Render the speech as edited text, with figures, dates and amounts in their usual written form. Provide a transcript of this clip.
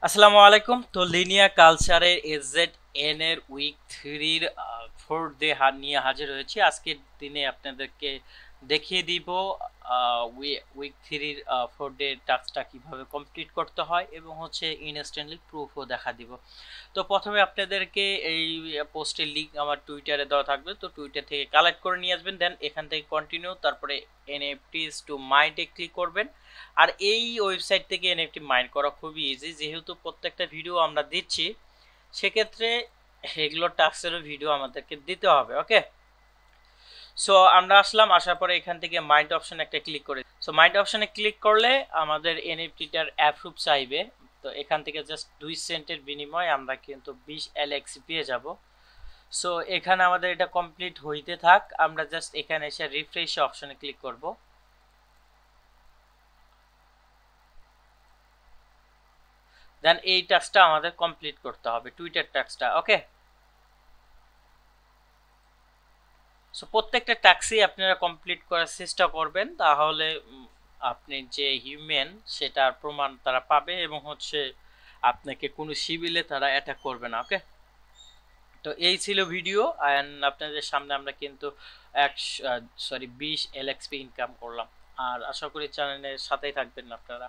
আসসালামু আলাইকুম। তো লিনিয়া কালচারের এজেড এন এর উইক থ্রির ফোর্থ ডে নিয়ে হাজির হয়েছি। আজকের দিনে আপনাদেরকে দেখিয়ে দিব উইক থ্রির ফোর্থ ডে টাস্কটা কিভাবে কমপ্লিট করতে হয় এবং হচ্ছে ইনস্ট্যান্টলি প্রুফও দেখা দিব। তো প্রথমে আপনাদেরকে এই পোস্টের লিঙ্ক আমার টুইটারে দেওয়া থাকবে, তো টুইটার থেকে কালেক্ট করে নিয়ে আসবেন, দেন এখান থেকে কন্টিনিউ, তারপরে এনএফটিস টু মাইন্ডে ক্লিক করবেন। আর এই ওয়েবসাইট থেকে এনএফটি মাইন্ড করা খুবই ইজি, যেহেতু প্রত্যেকটা ভিডিও আমরা দিচ্ছি, সেক্ষেত্রে এগুলো টাস্কেরও ভিডিও আমাদেরকে দিতে হবে। ওকে, সো আমরা আসলাম, আসার পরে এখান থেকে মাইন্ড অপশন একটা ক্লিক করে, সো মাইন্ড অপশনে ক্লিক করলে আমাদের এনএফটিটার অ্যাপ্রুভ চাইবে। তো এখান থেকে জাস্ট 2 সেন্টের বিনিময়ে আমরা কিন্তু 20 LX পেয়ে যাব। সো এখানে আমাদের এটা কমপ্লিট হইতে থাক, আমরা জাস্ট এখানে এসে রিফ্রেশ অপশনে ক্লিক করব। দেন এই টাস্কটা আমাদের কমপ্লিট করতে হবে, টুইটার টাস্কটা। ওকে, সো প্রত্যেকটা টাস্কই আপনারা কমপ্লিট করার চেষ্টা করবেন, তাহলে আপনি যে হিউম্যান সেটার প্রমাণ তারা পাবে এবং হচ্ছে আপনাকে কোনো সিভিলে তারা অ্যাটাক করবে না। ওকে, তো এই ছিল ভিডিও, অ্যান্ড আপনাদের সামনে আমরা কিন্তু 20 LXP ইনকাম করলাম। আর আশা করি চ্যানেলের সাথেই থাকবেন আপনারা।